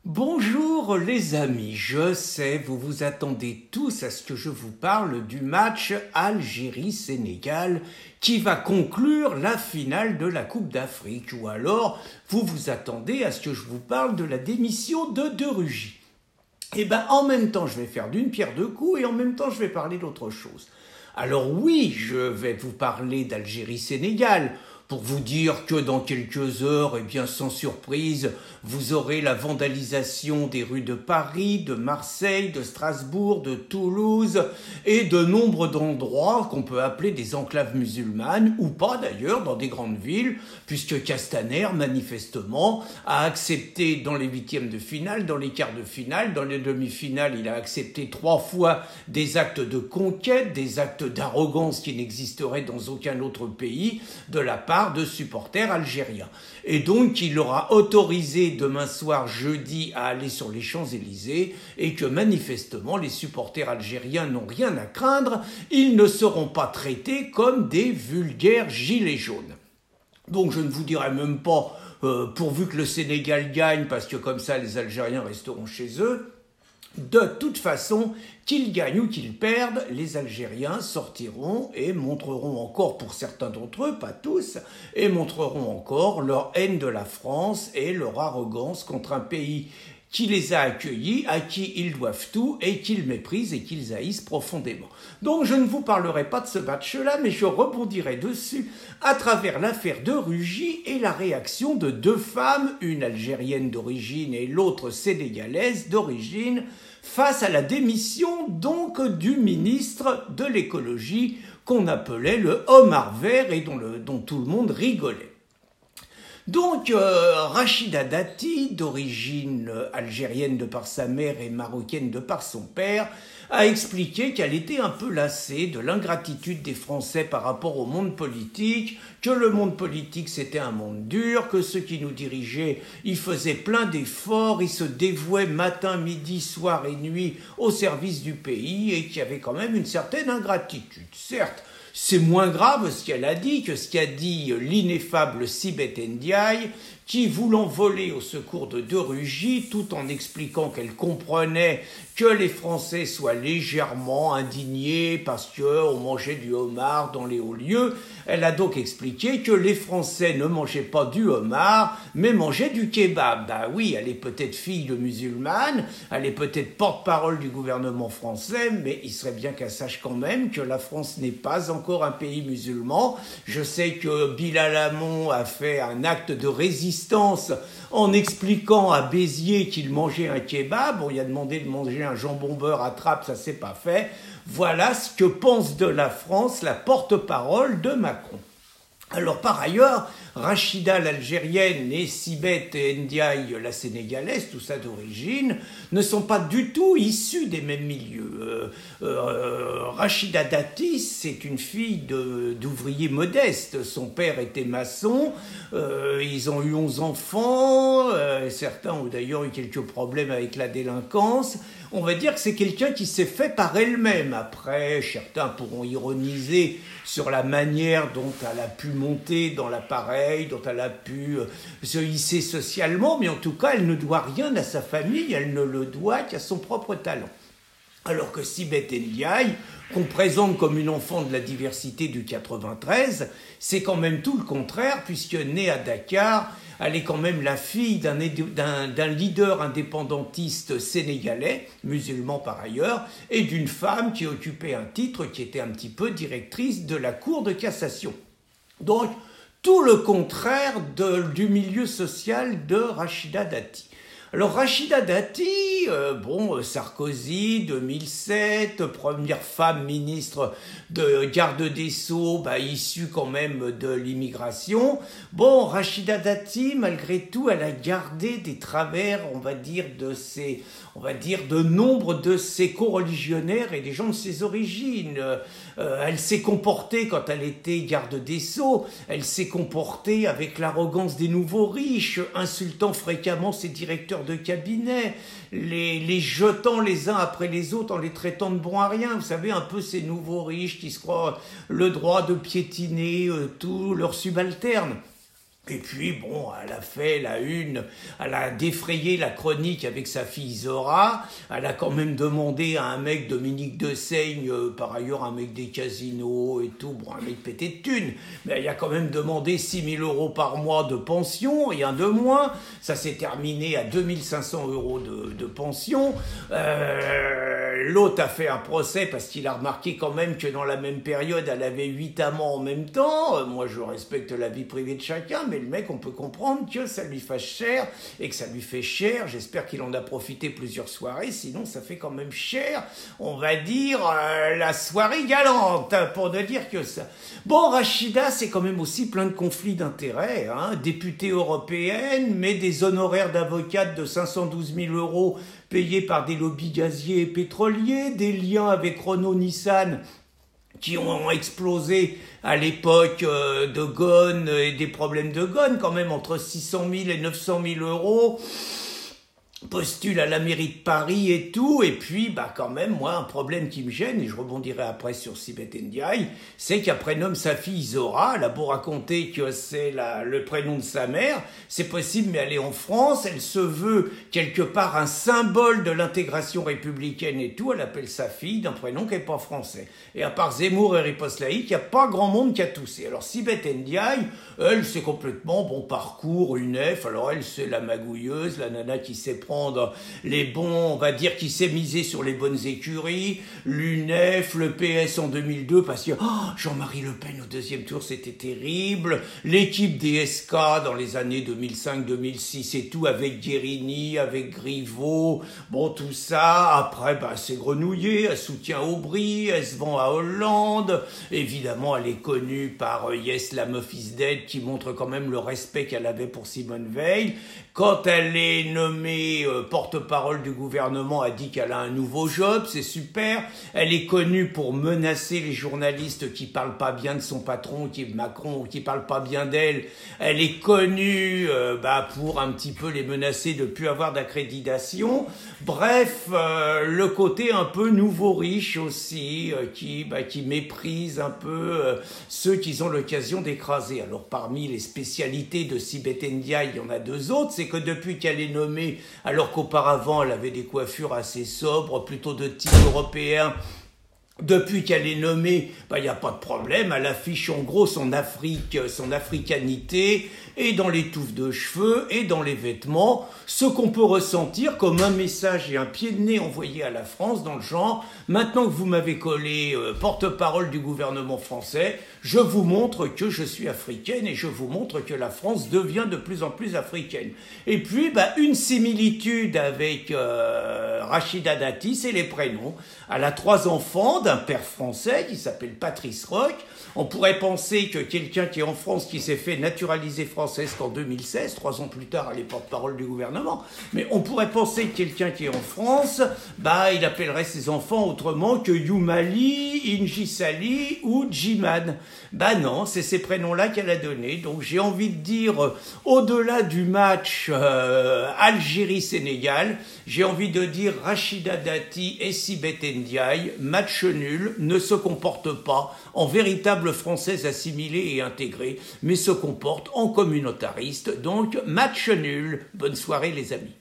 Bonjour les amis, je sais, vous vous attendez tous à ce que je vous parle du match Algérie-Sénégal qui va conclure la finale de la Coupe d'Afrique, ou alors vous vous attendez à ce que je vous parle de la démission de Rugy. Eh bien, en même temps, je vais faire d'une pierre deux coups et en même temps, je vais parler d'autre chose. Alors oui, je vais vous parler d'Algérie-Sénégal, pour vous dire que dans quelques heures, eh bien sans surprise, vous aurez la vandalisation des rues de Paris, de Marseille, de Strasbourg, de Toulouse et de nombre d'endroits qu'on peut appeler des enclaves musulmanes, ou pas d'ailleurs, dans des grandes villes, puisque Castaner, manifestement, a accepté dans les huitièmes de finale, dans les quarts de finale, dans les demi-finales, il a accepté 3 fois des actes de conquête, des actes d'arrogance qui n'existeraient dans aucun autre pays, de la part de supporters algériens. Et donc, il aura autorisé demain soir, jeudi, à aller sur les Champs-Élysées et que manifestement, les supporters algériens n'ont rien à craindre. Ils ne seront pas traités comme des vulgaires gilets jaunes. Donc, je ne vous dirai même pas pourvu que le Sénégal gagne, parce que comme ça, les Algériens resteront chez eux. De toute façon, qu'ils gagnent ou qu'ils perdent, les Algériens sortiront et montreront encore, pour certains d'entre eux, pas tous, et montreront encore leur haine de la France et leur arrogance contre un pays qui les a accueillis, à qui ils doivent tout et qu'ils méprisent et qu'ils haïssent profondément. Donc je ne vous parlerai pas de ce match-là, mais je rebondirai dessus à travers l'affaire de Rugy et la réaction de 2 femmes, une algérienne d'origine et l'autre sénégalaise d'origine, face à la démission donc du ministre de l'écologie qu'on appelait le homard vert et dont tout le monde rigolait. Donc, Rachida Dati, d'origine algérienne de par sa mère et marocaine de par son père, a expliqué qu'elle était un peu lassée de l'ingratitude des Français par rapport au monde politique, que le monde politique c'était un monde dur, que ceux qui nous dirigeaient, ils faisaient plein d'efforts, ils se dévouaient matin, midi, soir et nuit au service du pays et qu'il y avait quand même une certaine ingratitude. Certes, c'est moins grave ce qu'elle a dit que ce qu'a dit l'ineffable Sibeth Ndiaye, qui, voulant voler au secours de Rugy, tout en expliquant qu'elle comprenait que les Français soient légèrement indignés parce qu'on mangeait du homard dans les hauts lieux, elle a donc expliqué que les Français ne mangeaient pas du homard, mais mangeaient du kebab. Ben oui, elle est peut-être fille de musulmane, elle est peut-être porte-parole du gouvernement français, mais il serait bien qu'elle sache quand même que la France n'est pas encore un pays musulman. Je sais que Bilal Hamon a fait un acte de résistance en expliquant à Béziers qu'il mangeait un kebab. On lui a demandé de manger un jambon beurre à Trappes, ça s'est pas fait. Voilà ce que pense de la France la porte-parole de Macron. Alors par ailleurs, Rachida l'algérienne et Sibeth Ndiaye la sénégalaise, tout ça d'origine, ne sont pas du tout issus des mêmes milieux. Rachida Dati, c'est une fille d'ouvriers modestes. Son père était maçon, ils ont eu 11 enfants, certains ont d'ailleurs eu quelques problèmes avec la délinquance. On va dire que c'est quelqu'un qui s'est fait par elle-même. Après, certains pourront ironiser sur la manière dont elle a pu monter dans l'appareil, dont elle a pu se hisser socialement, mais en tout cas, elle ne doit rien à sa famille, elle ne le doit qu'à son propre talent. Alors que Sibeth Ndiaye, qu'on présente comme une enfant de la diversité du 93, c'est quand même tout le contraire, puisque née à Dakar, elle est quand même la fille d'un leader indépendantiste sénégalais, musulman par ailleurs, et d'une femme qui occupait un titre qui était un petit peu directrice de la Cour de cassation. Donc, tout le contraire du milieu social de Rachida Dati. Alors Rachida Dati, Sarkozy, 2007, première femme ministre de garde des Sceaux, issue quand même de l'immigration. Bon, Rachida Dati, malgré tout, elle a gardé des travers, de nombre de ses co-religionnaires et des gens de ses origines. Elle s'est comportée quand elle était garde des Sceaux, elle s'est comportée avec l'arrogance des nouveaux riches, insultant fréquemment ses directeurs de cabinet, les jetant les uns après les autres en les traitant de bons à rien. Vous savez, un peu ces nouveaux riches qui se croient le droit de piétiner tous leurs subalternes. Et puis, bon, elle a fait la une, elle a défrayé la chronique avec sa fille Zora, elle a quand même demandé à un mec, Dominique de Seigne, par ailleurs un mec des casinos et tout, bon, un mec pété de thunes, mais elle a quand même demandé 6 000 € par mois de pension, rien de moins, ça s'est terminé à 2 500 € de pension, l'autre a fait un procès parce qu'il a remarqué quand même que dans la même période, elle avait 8 amants en même temps, moi je respecte la vie privée de chacun, mais le mec, on peut comprendre que ça lui fasse cher et que ça lui fait cher. J'espère qu'il en a profité plusieurs soirées, sinon ça fait quand même cher, on va dire, la soirée galante, pour ne dire que ça. Bon, Rachida, c'est quand même aussi plein de conflits d'intérêts, hein. Députée européenne, mais des honoraires d'avocate de 512 000 € payés par des lobbies gaziers et pétroliers, des liens avec Renault-Nissan qui ont explosé à l'époque de Ghosn et des problèmes de Ghosn, quand même entre 600 000 et 900 000 €, postule à la mairie de Paris et tout, et puis bah quand même moi un problème qui me gêne, et je rebondirai après sur Sibeth Ndiaye, c'est qu'elle prénomme sa fille Zora. Elle a beau raconter que c'est le prénom de sa mère, c'est possible, mais elle est en France, elle se veut quelque part un symbole de l'intégration républicaine et tout, elle appelle sa fille d'un prénom qui n'est pas français. Et à part Zemmour et Riposte Laïque, il n'y a pas grand monde qui a toussé. Alors Sibeth Ndiaye, elle c'est complètement bon parcours, UNEF, alors elle c'est la magouilleuse, la nana qui sait prendre les bons, on va dire, qui s'est misé sur les bonnes écuries, l'UNEF, le PS en 2002, parce que Jean-Marie Le Pen au deuxième tour, c'était terrible, l'équipe des SK dans les années 2005-2006 et tout, avec Guérini, avec Griveaux, bon, tout ça, après, bah, c'est grenouillé, elle soutient Aubry, elle se vend à Hollande, évidemment, elle est connue par Yes, la meuf is dead, qui montre quand même le respect qu'elle avait pour Simone Veil. Quand elle est nommée porte-parole du gouvernement, elle dit qu'elle a un nouveau job, c'est super. Elle est connue pour menacer les journalistes qui parlent pas bien de son patron, qui est Macron, ou qui parlent pas bien d'elle. Elle est connue pour un petit peu les menacer de plus avoir d'accréditation. Bref, le côté un peu nouveau riche aussi, qui méprise un peu ceux qui ont l'occasion d'écraser. Alors parmi les spécialités de Sibeth Ndiaye, il y en a deux autres, c'est que depuis qu'elle est nommée, alors qu'auparavant elle avait des coiffures assez sobres, plutôt de type européen, depuis qu'elle est nommée, il n'y a pas de problème, elle affiche en gros son africanité, et dans les touffes de cheveux, et dans les vêtements, ce qu'on peut ressentir comme un message et un pied de nez envoyé à la France, dans le genre, maintenant que vous m'avez collé porte-parole du gouvernement français, je vous montre que je suis africaine, et je vous montre que la France devient de plus en plus africaine. Et puis, une similitude avec Rachida Dati, c'est les prénoms. Elle a 3 enfants d'un père français qui s'appelle Patrice Roch. On pourrait penser que quelqu'un qui est en France, qui s'est fait naturaliser française qu'en 2016, 3 ans plus tard, elle est porte-parole du gouvernement, mais on pourrait penser que quelqu'un qui est en France, il appellerait ses enfants autrement que Youmali, Injissali ou Djiman. Non, c'est ces prénoms-là qu'elle a donnés. Donc j'ai envie de dire, au-delà du match Algérie-Sénégal, j'ai envie de dire Rachida Dati et Sibeth Ndiaye, match nul, ne se comportent pas en véritable française assimilée et intégrée, mais se comportent en communautariste. Donc match nul. Bonne soirée les amis.